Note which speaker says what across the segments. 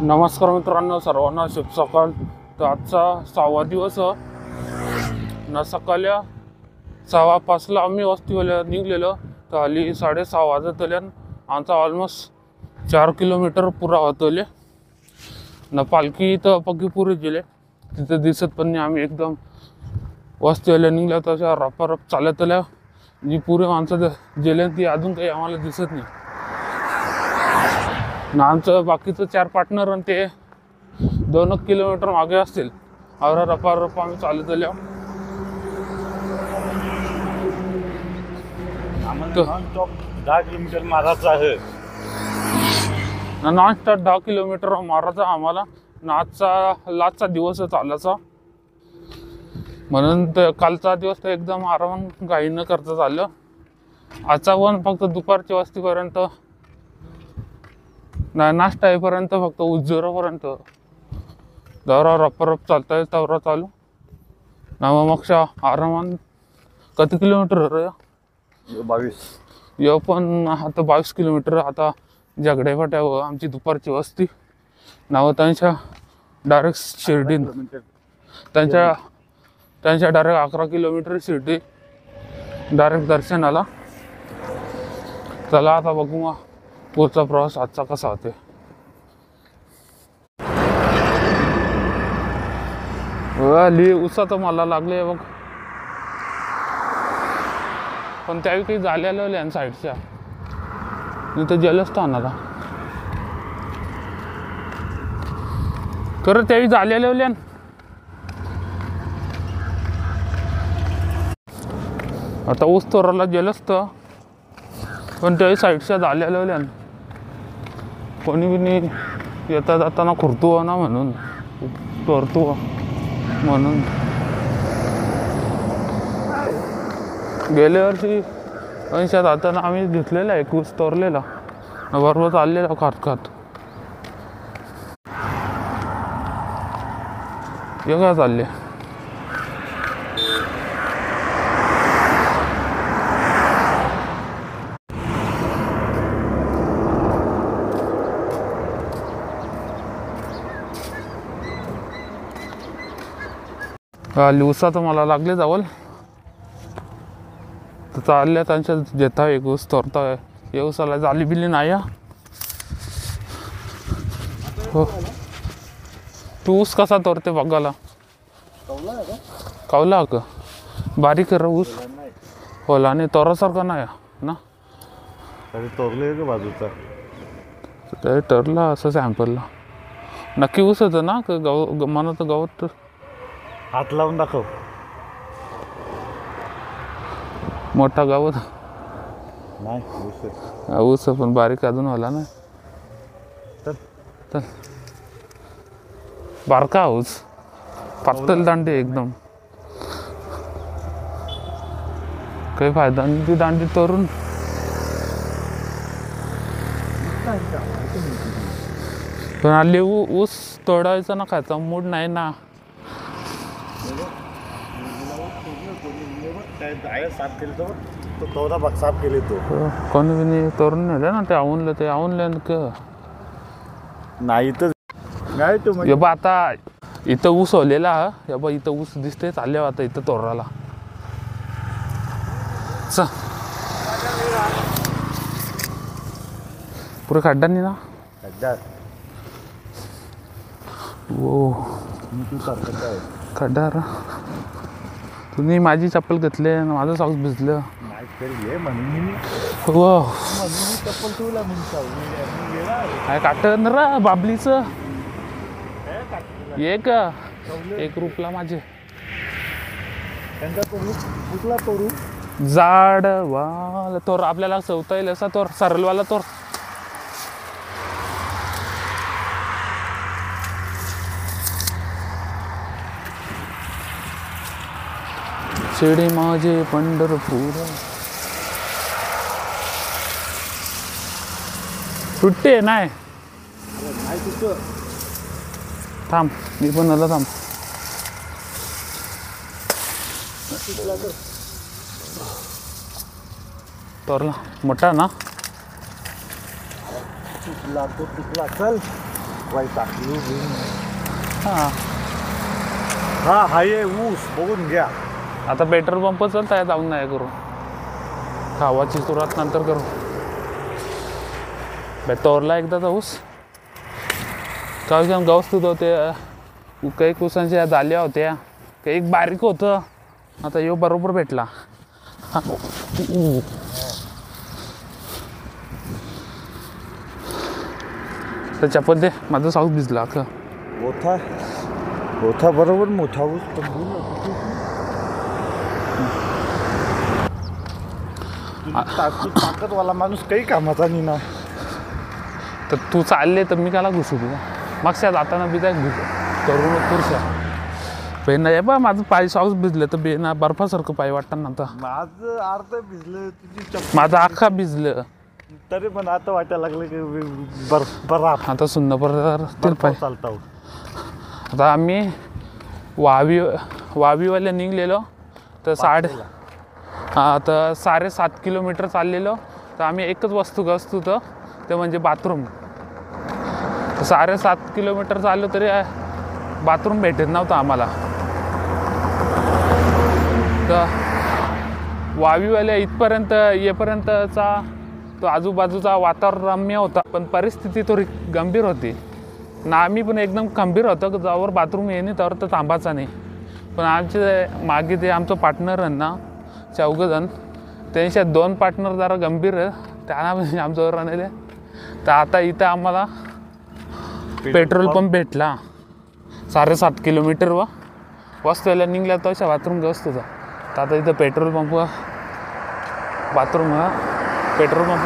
Speaker 1: नमस्कार मित्रांनो, सर्वांना शुभ सकाळ. तर आजचा 6वा दिवस ना. सकाळी 6:05ला आम्ही वस्तीवाल्या निघलेलो. तर हल्ली 6:30 वाजतल्यान आमचा ऑलमोस्ट 4 किलोमीटर पुरा होतले ना. पालखी तर पग्गीपुरी गेले, तिथे दिसत पण नाही. आम्ही एकदम वस्तीवाल्या निघल्या तशा रपारप चालतल्या. जी पुरी माणसं गेले ती अजून काही आम्हाला दिसत नाही ना. आमचं बाकीचं 4 पार्टनर आणि ते 2 किलोमीटर मागे असतील. आवरा रपारप आम्ही चालत आल्या.
Speaker 2: नॉनस्टॉप 10 किलोमीटर मारायचं आहे.
Speaker 1: नॉनस्टॉप 10 किलोमीटर मारायचा आम्हाला. आजचा लास्टचा दिवस चालायचा म्हणून कालचा दिवस तर एकदम आराम घाई न करता चाललं. आजचा पण फक्त दुपारच्या वस्तीपर्यंत नाश्ता येईपर्यंत फक्त उज्जवरापर्यंत दौरा रपरप चालताय दौरा चालू ना. मग आरामान किती किलोमीटर रे?
Speaker 2: 22
Speaker 1: पण आता 22 किलोमीटर. आता झगडे फाट्यावर आमची दुपारची वस्ती नाव. त्यांच्या डायरेक्ट शिर्डी, त्यांच्या डायरेक्ट 11 किलोमीटर शिर्डी डायरेक्ट दर्शनाला. चला आता बघू मग पुढचा प्रवास आजचा कसा होते. उसाचं मला लागले बघ, पण त्यावेळी काही झालेलं साईडच्या मी तर जेलच तर आणला खरं. त्यावेळी झालेलं आता ऊस तोराला जेलच तर, पण त्याही साईडच्या झालेल्या कोणी बिनी येता जाताना खुरतो ना म्हणून तोरतो म्हणून. गेल्या वर्षी 80 जाताना आम्ही घेतलेला एक ऊस तोरलेला बरोबर चाललेला खात खात. हे काय चालले उसाचं मला लागले जावल तर चालल्या त्यांच्या जेथा एक ऊस तोरताय. या ऊसाला जाली बिली नाही हो. तू ऊस कसा तोरते बघायला? कावला का बारीक आहे ऊस होला आणि तोरासारखा नाही ना.
Speaker 2: तोरले का बाजूचा
Speaker 1: ते टरला असं सॅम्पलला नक्की ऊस होतं ना. गव मला तर गवत
Speaker 2: हात लावून दाखव.
Speaker 1: मोठा गावत
Speaker 2: नाही
Speaker 1: ऊस पण बारीक अजून होला ना. तर बारका ऊस पातळ दांडी एकदम काही फायदा नाही ती दांडी तोरून. पण हल्ली ऊस तोडायचा ना, खायचा मूड नाही ना.
Speaker 2: साफ केले तो तोरा बघ, साफ केले तो
Speaker 1: कोणी बिनी तोरून नेलं ना. ते आवनले
Speaker 2: नाही तर नाही तो.
Speaker 1: हे बा आता इथं ऊस होलेला हे बा, इथं ऊस दिसते चालले आता इथं तोराला. पुरे खड्डा नाही ना. ओ खड्डा तुम्ही माझी चप्पल घेतले, माझं सॉक्स भिजलं. हो काय काटन रा बाबलीचं एक रूपला माझे जाड वाल तोर आपल्याला सवता येईल असा तोर सरलवाला तोर. शिर्डी माझे पंढरपूर सुट्टे नाही. थांब मी पण आला थांब. तोरला मोठा ना.
Speaker 2: तुटला चल टाकली
Speaker 1: हां
Speaker 2: हा हाय ऊस बघून घ्या.
Speaker 1: आता पेट्रोल पंप चालत आहे, जाऊन नाही करू खावाची सुरुवात नंतर करू. तोरला एकदा जाऊस काय घेऊन गाऊस तुझं ते काही कुसांच्या झाल्या होत्या, काही एक बारीक होतं, आता यो बरोबर भेटला. तर चप्पल दे, माझं साऊस भिजला का
Speaker 2: मोठा बरोबर मोठा ऊस ताकदवाला माणूस काही कामाचा नाही ना.
Speaker 1: तर तू चालले तर मी काला घुसू तुला मागच्या जाताना बिजा घुस करून पुरुषा बेन नाही बा. माझं पाय साऊस भिजलं तर बेना बर्फासारखं पाय वाटतं ना. आता
Speaker 2: माझं अर्ध भिजलं, तुझी
Speaker 1: माझं अख्खा भिजलं
Speaker 2: तरी पण आता वाटायला लागलं की बर्फ
Speaker 1: आता सुन्न पर पाय
Speaker 2: चालता.
Speaker 1: आता आम्ही वावीवाल्या निघलेलो तर तर 7.5 किलोमीटर चाललेलो. तर आम्ही एकच वस्तू होतं ते म्हणजे बाथरूम. 7.5 किलोमीटर चाललो तरी बाथरूम भेटत नव्हतं आम्हाला. तर वावीवाल्या इथपर्यंत येपर्यंतचा तो आजूबाजूचा वातावरण रम्य होता, पण परिस्थिती थोडी गंभीर होती ना. आम्ही पण एकदम गंभीर होतं की ज्यावर बाथरूम येणे त्यावर तर थांबायचा नाही. पण आमचे मागे ते आमचं पार्टनर आहे ना, चौघजण, त्यांच्यात 2 पार्टनर जरा गंभीर आहे, त्यांना म्हणजे आमच्यावर राहिले. तर आता इथं आम्हाला पेट्रोल पंप भेटला 7.5 किलोमीटर वस्तूला निघल्या तशा बाथरूम वस्तूचा. तर आता इथं पेट्रोल पंप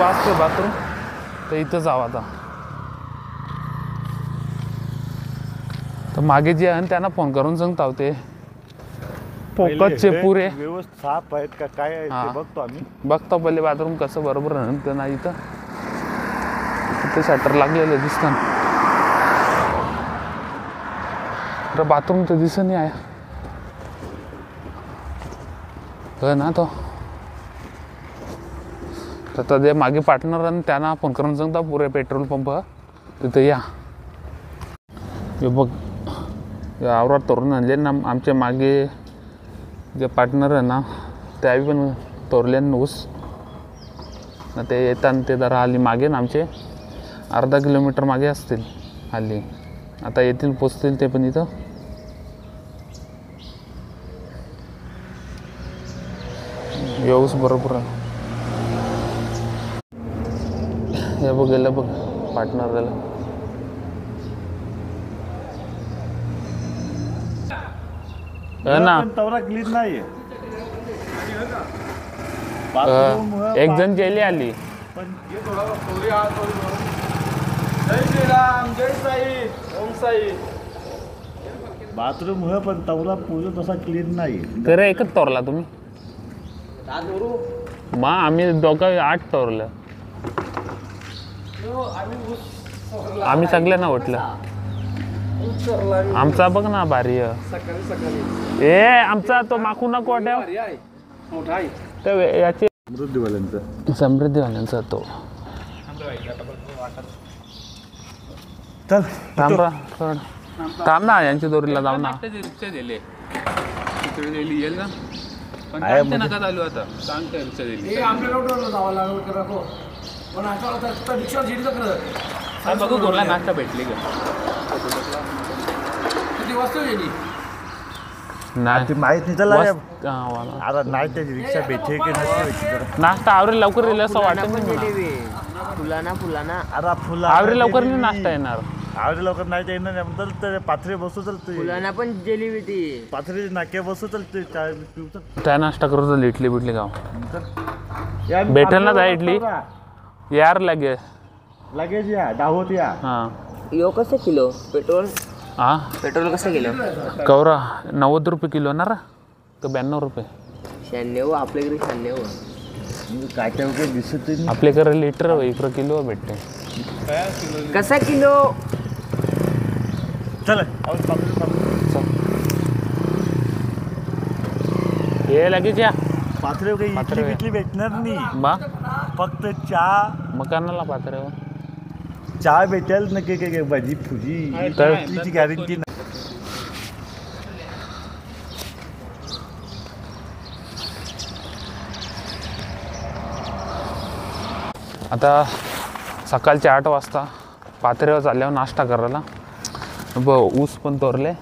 Speaker 1: असतो बाथरूम, तर इथं जावं आता. तर मागे जे आहे त्यांना फोन करून सांगता होते फोकसचे पुरे
Speaker 2: व्यवस्थित साफ आहेत का काय आहे ते बघतो आम्ही.
Speaker 1: बघतो पहिले बाथरूम कसं बरोबर राहतं ना. इथं शटर लागलेलं दिसतं तर बाथरूम तर दिसत नाही आहे ना. तो तर ते मागे पार्टनर आणि त्यांना फोन करून सांगता पुरे पेट्रोल पंप तिथं या. हे बघ आवरात तोरण आणले ना आमच्या मागे जे पार्टनर आहे ना, त्याही पण तोरले ऊस ना. ते येतात ते जरा हल्ली मागे ना आमचे अर्धा किलोमीटर मागे असतील हल्ली. आता येतील पोचतील ते पण इथं. ऊस बरोबर आहे. हे बघ गेलं बघ पार्टनर गेलं. ना
Speaker 2: तवरा क्लीन नाही.
Speaker 1: एक जण जेली आली.
Speaker 2: बाथरूम है पण तवरा पूर्ण तसा क्लीन नाही.
Speaker 1: तर एकच तोरला तुम्ही मग आम्ही दोघं 8 तोरलं. आम्ही सगळ्यांना वाटलं. आमचा बघ ना भारी ए आमचा तो माखू नको वाट्या याचे समृद्धीवाल्यांचा तो.
Speaker 2: चल
Speaker 1: थांब ना यांच्या दोरीला जाऊ ना. बघू कोणला नाश्ता भेटली का
Speaker 2: नाही माहित नाही. चला
Speaker 1: नाही
Speaker 2: आता नाही त्याची रिक्षा भेटते की नसते.
Speaker 1: नाश्ता आवरे लवकर येईल असं वाटत नाही. आवरे लवकर नाही नाश्ता येणार.
Speaker 2: आवरे लवकर नाही येणार नंतर पाथरी बसू चलते.
Speaker 3: फुलांना पण जेली होती.
Speaker 2: पाथरी नाक्या बसू चलते. चाय पिऊ
Speaker 1: त्या नाश्ता करत इडली बिडली गाव भेटेल ना. त्या इडली यार
Speaker 2: लगेच या दाहोत या.
Speaker 1: हां
Speaker 3: यो कसं किलो पेट्रोल?
Speaker 1: हां
Speaker 3: पेट्रोल कसं किलो?
Speaker 1: कवरा 90 रुपये किलो ना रा का 92 रुपये?
Speaker 3: 96. आपल्याकडे 96.
Speaker 2: काय काय वगैरे दिसत नाही.
Speaker 1: आपल्याकडे लिटर इकडं किलो भेटते.
Speaker 3: कसा किलो?
Speaker 2: चल
Speaker 1: हे लगेच या.
Speaker 2: पाथरे वगैरे इडली भेटणार नाही
Speaker 1: बा
Speaker 2: फक्त चहा
Speaker 1: मकानाला पात्र
Speaker 2: चहा भेटेल ना की भाजी फुजी
Speaker 1: तर
Speaker 2: तिची गॅरंटी नाही.
Speaker 1: आता सकाळचे 8 वाजता पाथऱ्यावर चालल्यावर नाश्ता करायला ऊस पण तोरले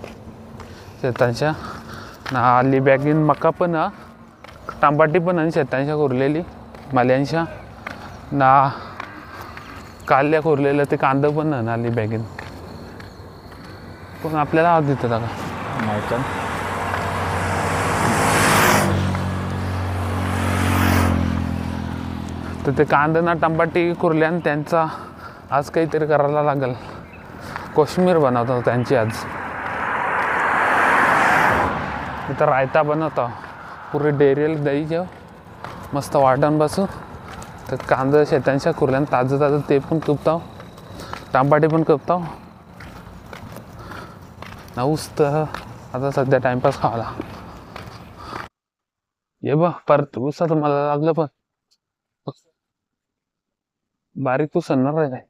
Speaker 1: शेतांच्या ना आली बॅगीन मका पण तांबाटी पण आणि शेतांच्या कोरलेली माल्यांच्या ना काल्या कोरलेलं ते कांदा पण ना आली बॅगीन पण आपल्याला आवाज देतात का
Speaker 2: नाही का
Speaker 1: तर ते कांदा ना टंबाटी कुरले आणि त्यांचा आज काहीतरी करायला लागेल कोशिंबीर बनवतो त्यांची आज इथं रायता बनवतो पुरे डेअरीला दही जेव मस्त वाटण बसू तर कांदा शेतांच्या कुरल्यानं ताजं ताजं ते पण कपताव टंबाटी पण कपताव ना ऊस तर आता सध्या टाइमपास खावाला ये बघ परत ऊसाचं मला लागलं पण बारीक तू सन्नार आहे काय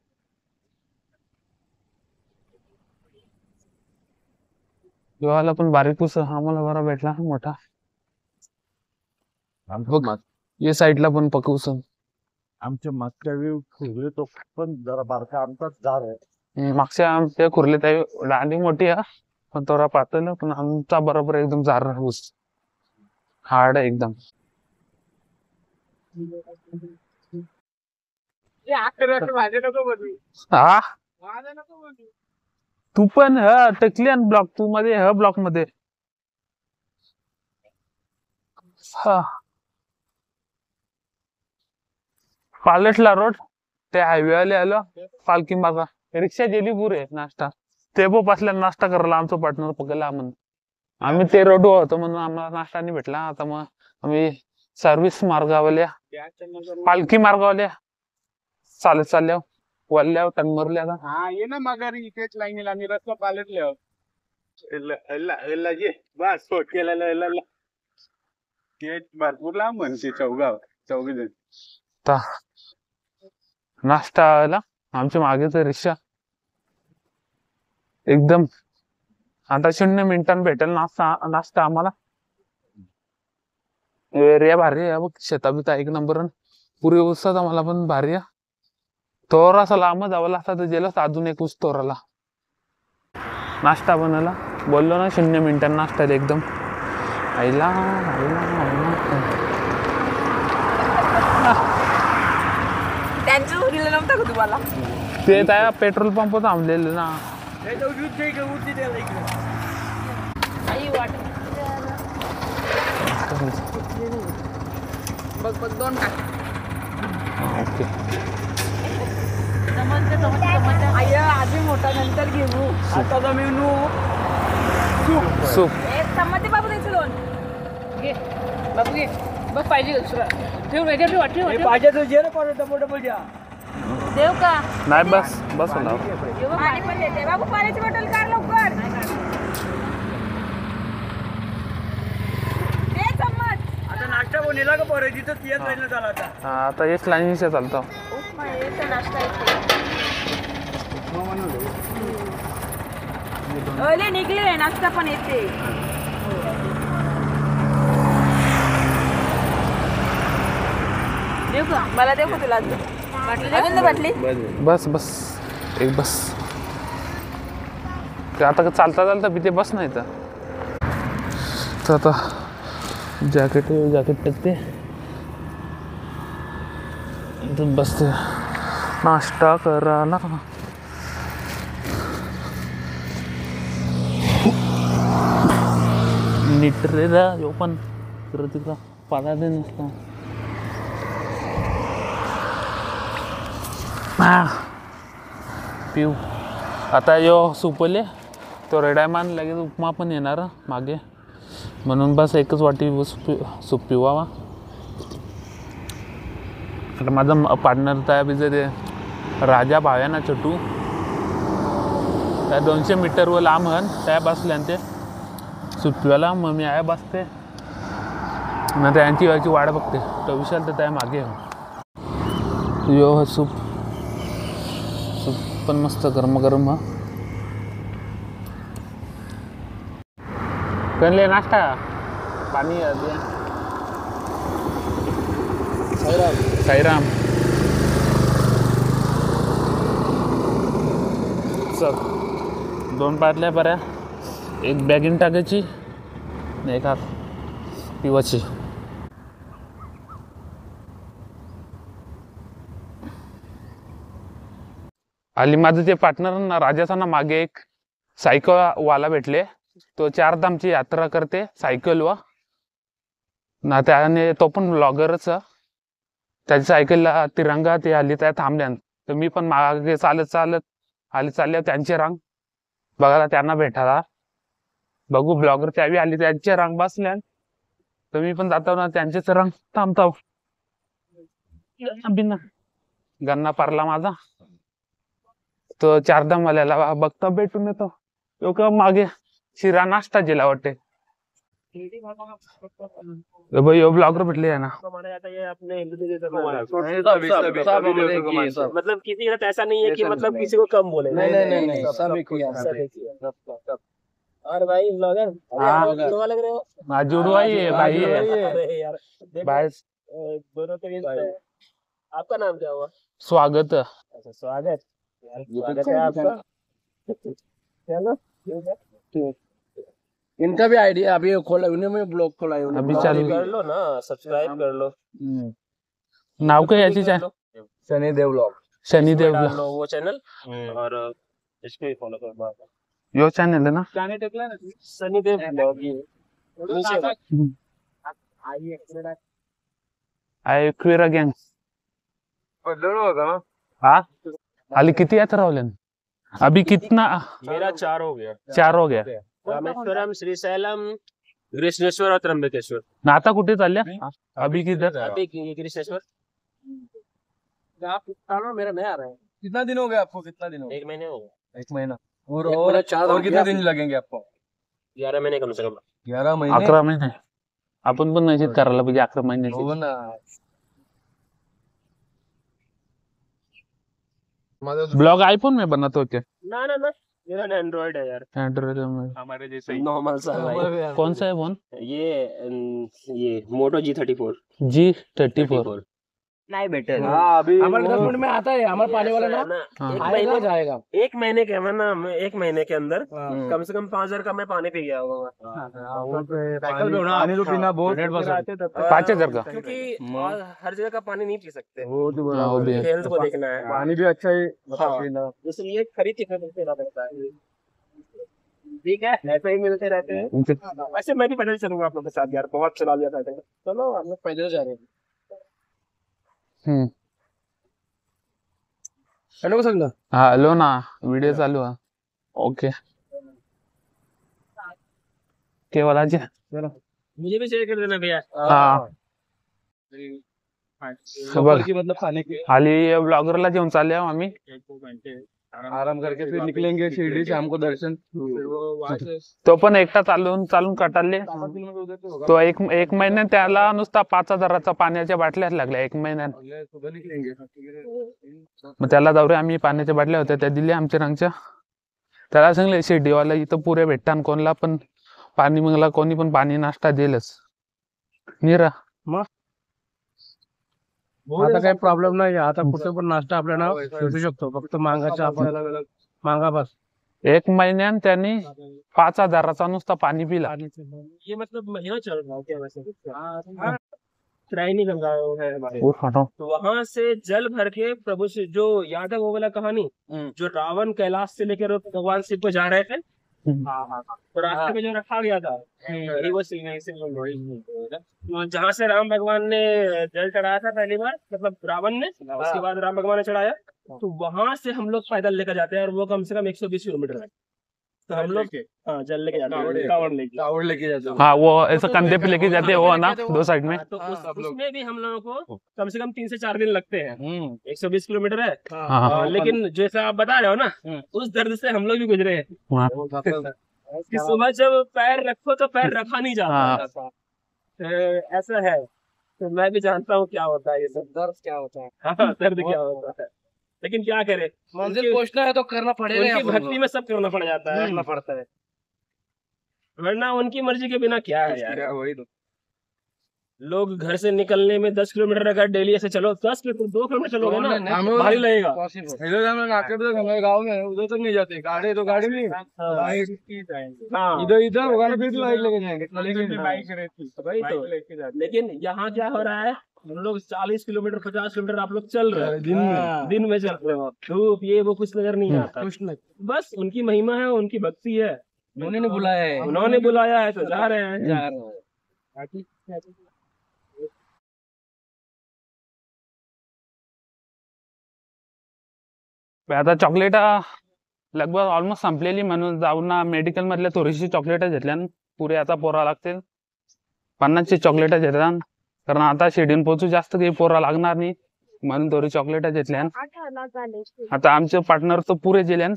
Speaker 1: जेव्हाला पण बारीक ऊस आम्हाला बरा भेटला मोठा बघ ये साईडला पण पकऊस
Speaker 2: आमच्या मागच्या वेळी फुगले तो पण जरा बारका आमचाच झाड आहे.
Speaker 1: मागच्या आमच्या कुर्ले त्या दांडी मोठी आहे पण थोडा पातळ पण आमचा बरोबर एकदम जार ऊस हार्ड आहे एकदम हा तू पण टकली ब्लॉक तू मध्ये ब्लॉक मध्ये हा पालटला रोड ते हायवे आले आलं पालखी मागा रिक्षा गेली पुरे नाश्ता ते बसल्या नाश्ता करायला आमचं पार्टनर पकडला म्हणून आम्ही ते रोड होतो म्हणून आम्हाला नाश्ता नाही भेटला आता मग आम्ही सर्व्हिस मार्गावल्या पालखी मार्गावल्या चालत चालल्या वल्ल्या टंगमरल्या आता
Speaker 4: हा ये ना माघारी इथेच लाईनीला आम्ही रस्ता पालटले बस केलेला ते भरपूर लांब म्हणते चौघी जण
Speaker 1: आता नाश्ता आला आमच्या मागेच रिक्षा एकदम आता 0 मिनिटांनी भेटेल नाश्ता आम्हाला एरिया भारी आहे बघ शेताबिता 1 नंबर पुरे ऊसात आम्हाला पण भारी आहे थोडासा लांब जावं लागतं तर गेलं अजून एक ऊस तोराला नाश्ता बनवला बोललो ना 0 मिनिटांनी नाश्ता एकदम आईला
Speaker 5: त्यांच्या उरलेलं नव्हतं का तुम्हाला
Speaker 1: ते त्या पेट्रोल पंप थांबलेलं ना
Speaker 5: बघ 2 टाक
Speaker 1: ओके
Speaker 5: आय आधी मोठा नंतर घेऊ आता जमीन
Speaker 1: सूप
Speaker 5: चम्मच बाबू द्यायचं 2 घे बाबू घे बघ पाहिजे दुसरा ठेव पाहिजे तर जे डबल द्या देव का
Speaker 1: नाही बस होणार
Speaker 5: पाणी पण देते बाबू पाण्याची बॉटल काढ लवकर दे चम्मच
Speaker 4: आता नाश्ता बनवला का पोरे तिथं तियात जायला झाला आता
Speaker 1: आता एक लाईनीचे चालतो
Speaker 5: अरे निघले नाश्ता पण येते देऊ का मला देऊ का तुला अजून बाटली
Speaker 1: बस एक बस ते आता चालता बी ते बस नाही तर आता जॅकेट टाकते इथून बसते नाश्ता करायला नीट रे यो पण तिथं पाला दे नसतो पिऊ आता यो सुपले तो रेडायमान लगेच उपमा पण येणार मागे म्हणून बस एकच वाटी सूप पिवावा आता माझा पार्टनर त्या बिजे ते राजा भाव्या ना छोटू त्या 200 मीटरवर लांब हन त्या बसल्या ते सूप पिवायला मग मी आहे बसते मग त्यांची व्हायची वाट बघते तो विशाल तर त्या मागे यो सूप पण मस्त गरम गरम करले नाश्ता पाणी साईराम चल 2 बाटल्या बऱ्या, एक बॅगिन टाकायची आणि एक हात पिवाची. आली माझं ते पार्टनर ना राजाचा ना मागे एक सायकल वाला भेटले. तो 4 धामची यात्रा करते सायकलवर ना, त्याने तो पण ब्लॉगरच. त्याच्या सायकलला तिरंगा ते आली त्या थांबल्या, तर मी पण मागे चालत चालत आली चालल्या त्यांची रांग बघायला त्यांना भेटायला. बघू ब्लॉगर त्यावेळी आली त्यांची रांग बसल्या, तर मी पण जातो ना त्यांचेच रांग थांबतो. बिना गन्ना पारला माझा तो 4 धामवाल्याला बघता भेटून येतो. तो का मागे शिरा नाश्ता दिला वाटते. भाई यो ब्लॉगर भेटले है ना.
Speaker 6: मतलब किसी का ऐसा नहीं है कि मतलब किसी को कम बोले. नहीं सभी को और भाई ब्लॉगर जुड़वा लग रहे हो.
Speaker 1: हाँ जुड़वा ही है भाई है
Speaker 6: यार
Speaker 1: भाई.
Speaker 6: दोनों तो आपका नाम क्या हुआ?
Speaker 1: स्वागत.
Speaker 6: अच्छा स्वागत स्वागत है आपका. चलो
Speaker 3: इनका भी आइडिया अभी खोला, उन्होंने ब्लॉग खोला है.
Speaker 1: अभी चालू
Speaker 6: कर लो ना, सब्सक्राइब कर लो.
Speaker 1: नाव काय याची
Speaker 3: शनिदेव ब्लॉग.
Speaker 1: शनिदेव
Speaker 6: डाल लो वो चैनल और इसको ही फॉलो करो.
Speaker 1: यो चॅनल है ना.
Speaker 6: गाने टेकला ना शनिदेव ब्लॉग.
Speaker 1: आय क्वेरा गँग. हाँ अली किती यात्रा रावल्या अभी कितना.
Speaker 6: मेरा 4 हो गया.
Speaker 1: 4 हो गया.
Speaker 6: रामेश्वरम, श्रीशैलम, कृष्णेश्वर और त्र्यंबकेश्वर.
Speaker 1: ना आता कुठे चालल्या अभी किधर.
Speaker 6: अभी कृष्णेश्वर.
Speaker 3: मेरा नया आ रहा है.
Speaker 2: कितना दिन हो गया आपको? कितना दिन हो गया?
Speaker 6: 1 महीने हो गए.
Speaker 2: 1 महीना. और
Speaker 3: एक महीना 4
Speaker 2: और कितने दिन लगेंगे आपको?
Speaker 6: 11 महीने कम से कम.
Speaker 2: 11 महीने.
Speaker 1: 11 महिने. आपण पण नशीब करायला पाहिजे 11 महिन्याची.
Speaker 2: हो ना.
Speaker 1: ब्लॉग आईफोन में बनाते हो क्या.
Speaker 6: ना ना ना मेरा एंड्रॉइड है यार.
Speaker 1: एंड्रॉइड में.
Speaker 4: हमारे जैसे ही.
Speaker 6: नॉर्मल सा भाई.
Speaker 1: कौन सा है फोन.
Speaker 6: ये मोटो G34.
Speaker 1: G34.
Speaker 3: नहीं बेटर.
Speaker 2: हाँ अभी
Speaker 3: हमारे 10 मिनट में आता है. हमारे पानी वाला ना
Speaker 1: हाँ.
Speaker 3: आएगा जाएगा.
Speaker 6: 1 महीने के मैं ना 1 महीने के अंदर कम से कम 5000 का मैं पानी पी गया होगा.
Speaker 2: पानी तो पीना बहुत
Speaker 1: 5000 का.
Speaker 6: क्योंकि हर जगह का पानी नहीं पी सकते.
Speaker 2: वो तो
Speaker 1: हाँ, वो भी है.
Speaker 6: हेल्थ को देखना है.
Speaker 2: पानी भी अच्छा ही
Speaker 6: हाँ.
Speaker 2: पीना.
Speaker 6: इसलिए खरीद के पीना पड़ता है. ठीक है ऐसे ही मिलते रहते हैं. वैसे मैं भी पैदल चलूंगा आप लोग के साथ यार. बहुत चला लिया था. चलो हम लोग पैदल जा रहे हैं.
Speaker 3: हेलो को सांगा.
Speaker 1: हा हॅलो ना व्हिडिओ चालू आहे. ओके केवलाचे.
Speaker 6: मुझे भी शेयर कर देना भैया.
Speaker 1: हा बघ
Speaker 2: मतलब खाने के
Speaker 1: आली ब्लॉगरला जेवण चालले आम्ही.
Speaker 2: आराम करके फिर निकलेंगे शिरडी से. हमको दर्शन.
Speaker 1: तो पण एकटा चालून कटाले. तो एक महिन्यात त्याला नुसता 5000चा पाण्याच्या बाटल्या लागल्या 1 महिन्यात.
Speaker 2: सुबह निकलेंगे.
Speaker 1: मग त्याला जाऊ रे आम्ही पाण्याच्या बाटल्या होत्या त्या दिल्या आमच्या रंगच्या. त्याला सांगले शिर्डीवाला इथं पुरे भेटतान कोणला पण पाणी मंगला कोणी पण पाणी नाश्ता देलच. निरा
Speaker 3: आता काही प्रॉब्लेम नाही. आता कुठे पण नाश्ता आपल्याला भेटू शकतो. फक्त मांगाचा आपण मांगा बस.
Speaker 1: 1 महिन्यात त्यांनी 5000चा नुसता पाणी पिला.
Speaker 6: ये मतलब महीना चल रहा है क्या वैसे. त्रायनी गंगा है हमारे.
Speaker 1: वो फाटो.
Speaker 6: तो वहां से जल भर के प्रभु से जो याद है वो वाला कहानी जो रावण कैलाश से लेकर भगवान शिव को जा रहे थे. तो रास्ते में जो रखा गया था यही वो सिंह से जहाँ से राम भगवान ने जल चढ़ाया था पहली बार. मतलब रावण ने. उसके बाद राम भगवान ने चढ़ाया. तो वहां से हम लोग पैदल लेकर जाते हैं और वो कम से कम 120 किलोमीटर है. तो हम लोग हाँ जल लेके जाते हैं.
Speaker 2: कावड़ लेके जाते हो.
Speaker 1: हाँ वो ऐसा कंधे पे लेके जाते हैं वो ना 2 साइड में.
Speaker 6: तो उसमें भी हम लोगों को कम से कम 3 से 4 दिन लगते हैं. 120 किलोमीटर है.
Speaker 1: हाँ
Speaker 6: लेकिन जैसा आप बता रहे हो ना उस दर्द से हम लोग भी गुजरे हैं
Speaker 1: हाँ.
Speaker 6: कि सुबह जब पैर रखो तो पैर रखा नहीं जाता. तो ऐसा है. तो मैं भी जानता हूँ क्या होता है ये सब.
Speaker 3: दर्द क्या होता है.
Speaker 6: हाँ दर्द क्या होता है. लेकिन क्या करे,
Speaker 3: मंजिल पहुंचना है तो करना पड़ेगा,
Speaker 6: उनकी भक्ति में सब करना पड़ जाता है,
Speaker 3: करना पड़ता है।
Speaker 6: वरना उनकी मर्जी के बिना क्या है यार।
Speaker 3: वही तो।
Speaker 6: लोग घर से निकलने में 10 किलोमीटर अगर डेली ऐसे चलो, 2 किलोमीटर चलोगे ना, भारी लगेगा।
Speaker 3: इधर हम नाके पे हमारे गांव में उधर तक नहीं जाते, गाड़ी तो गाड़ी नहीं,
Speaker 6: हाँ
Speaker 3: इधर होगा ना फिर भी बाइक लेके जाएंगे,
Speaker 4: बाइक रहती
Speaker 6: वही तो। लेकिन यहाँ क्या हो रहा है, हम लोग 40 किलोमीटर 50 किलोमीटर आप लोग चल रहे हैं, दिन में चल रहे हो, धूप ये वो कुछ नजर नहीं आता,
Speaker 3: कुछ नहीं,
Speaker 6: बस उनकी महिमा है, उनकी भक्ति है,
Speaker 3: उन्होंने बुलाया है,
Speaker 6: उन्होंने बुलाया है तो जा रहे हैं।
Speaker 3: जा रहे हैं।
Speaker 1: आता चॉकलेट लगभग ऑलमोस्ट संपलेली, म्हणून जाऊन ना मेडिकल मधल्या थोडीशी चॉकलेट घेतल्या, पुरे आता पोरा लागतील 50ची चॉकलेट घेतल्या, कारण आता शेड्यूल पोचू जास्त काही पोरा लागणार नाही, म्हणून थोडी चॉकलेट घेतल्या। आता आमचे पार्टनर तो पुरे गेल्यान,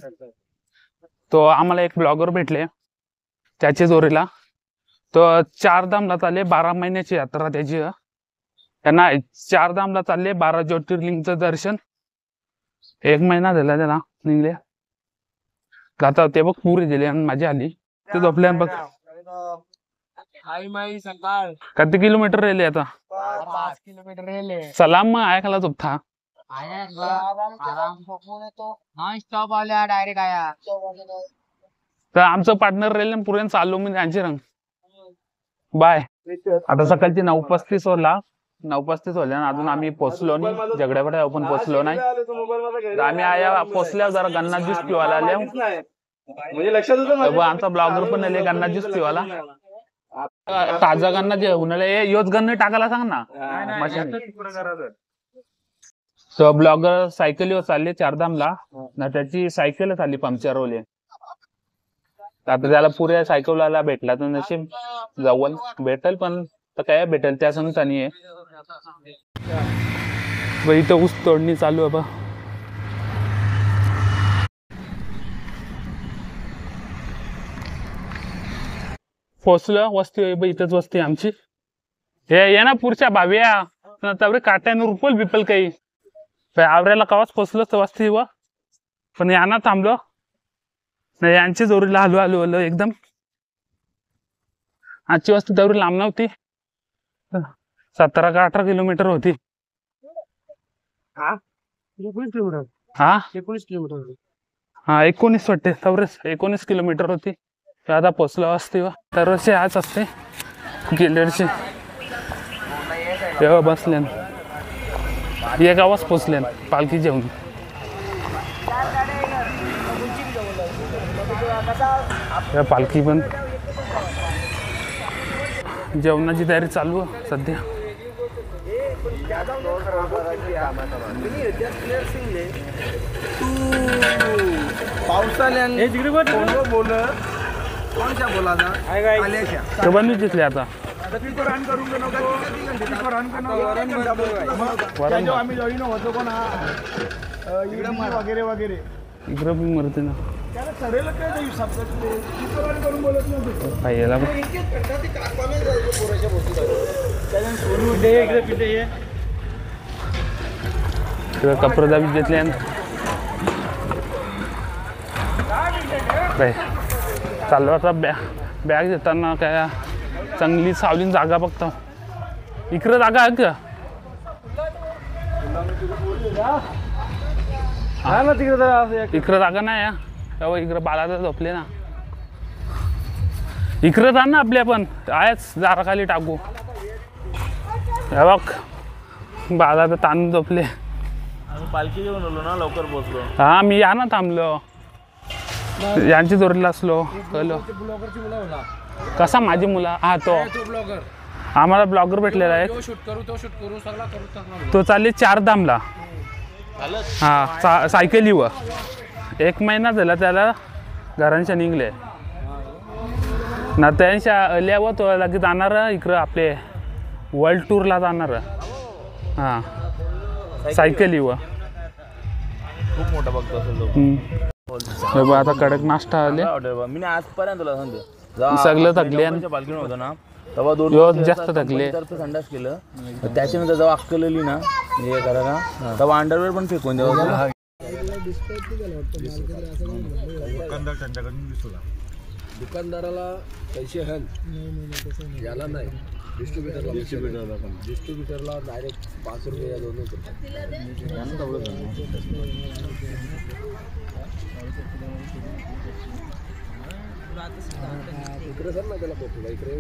Speaker 1: तो आम्हाला एक ब्लॉगर भेटले त्याच्या जोरीला, तो 4 धामला चालले, 12 महिन्याची यात्रा त्याची, त्यांना 4 धामला चालले, 12 ज्योतिर्लिंगचं दर्शन, 1 महिना झाला त्याला निघले, जाता होते बघ पुरे गेले आणि माझी आली ते झोपल्या बघ। किती किलोमीटर राहिले आता?
Speaker 3: 5 किलोमीटर राहिले।
Speaker 1: सलाम मग ऐकायला झोपता
Speaker 3: नॉन स्टॉप आल्या डायरेक्ट आया,
Speaker 1: तर आमचं पार्टनर राहिले पुरे चाललो मी त्यांची रंग बाय। आता सकाळची 9:35 होला, 9:35 होल्या, अजून आम्ही पोचलो नाही, झगड्याकडे आपण पोचलो नाही, आम्ही आया पोचल्यावर जरा गन्ना ज्यूस पिवायला आल्या,
Speaker 4: म्हणजे लक्षात होतं
Speaker 1: आमचा ब्लॉगर पण आले गन्ना ज्यूस पिवायला, ताजा गन्ना जे उन्हाळा योच गन्ने टाकायला सांग ना मशीन। तो ब्लॉगर सायकलीवर चालले 4 धामला, ना त्याची सायकलच आली पंक्चर होली, आता त्याला पुऱ्या सायकलवाला भेटला तर नशीब जाऊन भेटेल, पण तर काय भेटेल त्या संगतानी आहे। इथं ऊस तोडणी चालू आहे बा, पोचलं वस्ती इथंच वस्ती आमची, हे ये ना पुढच्या भाव्या तवरे काट्यानं रुपल बिपल काही आवऱ्याला कवाच पोचलो तर वस्ती व, पण यांना थांबलो नाही, यांची जोरीला हलू हलू हलू एकदम, आजची वस्ती तेवढी लांब नव्हती, 17 का 18 किलोमीटर होती।
Speaker 3: 19 किलोमीटर,
Speaker 1: हा
Speaker 3: 19 किलोमीटर,
Speaker 1: हा 19 वाटते, तेवढेच 19 किलोमीटर होती, आता पोचलो असते व दरवर्षी आज असते, गेल्या वर्षी तेव्हा बसले, ये गावाच पोचले पालखी जेवण, पालखी पण जेवणाची तयारी चालू आहे सध्या। बनवी तिथले आता
Speaker 4: वगैरे वगैरे
Speaker 1: इकडे पण मरते ना कपडे दाबी घेतले, चाललो आता बॅग देताना काय चांगली सावलीन जागा बघतो, इकडे जागा आहे का इकडे जागा नाही, तेव्हा इकडे बालाला झोपले ना, इकडे जा ना आपल्या पण आहेच जारा खाली टाकू, बघ बाला तर ताणून झोपले,
Speaker 4: पालखी घेऊन आलो ना, लवकर पोहोचलो,
Speaker 1: हा मी या ना थांबलो, यांची जोडीला असलो कळलो कसा माझी मुला, हा तो आम्हाला ब्लॉगर भेटलेला आहे, तो चालले 4 धामला, हा सायकलीवर 1 महिना झाला त्याला घरांच्या निघले ना, त्यांच्या आल्यावर तो लगेच जाणार इकडं आपले वर्ल्ड टूरला जाणार, हा सायकलीवर
Speaker 4: खूप मोठा बघतो असेल
Speaker 1: आता कडक नाश्ता आले,
Speaker 4: मी आजपर्यंत तुला सांगतो
Speaker 1: सगळं थकले
Speaker 4: पालखी होतो ना, तेव्हा 2
Speaker 1: जास्त थकले,
Speaker 4: संडास केलं, त्याच्यानंतर जेव्हा अक्कल आली ना हे करा ना, तेव्हा अंडरवेअर पण फेकून द्यावं,
Speaker 2: दुकानदार त्यांच्याकडून दिसला.
Speaker 7: दुकानदाराला पैसे हल याला नाही, डिस्ट्रीब्युटरला डायरेक्ट 5 रुपये या 2 रुपये. इकडे सर ना त्याला इकडे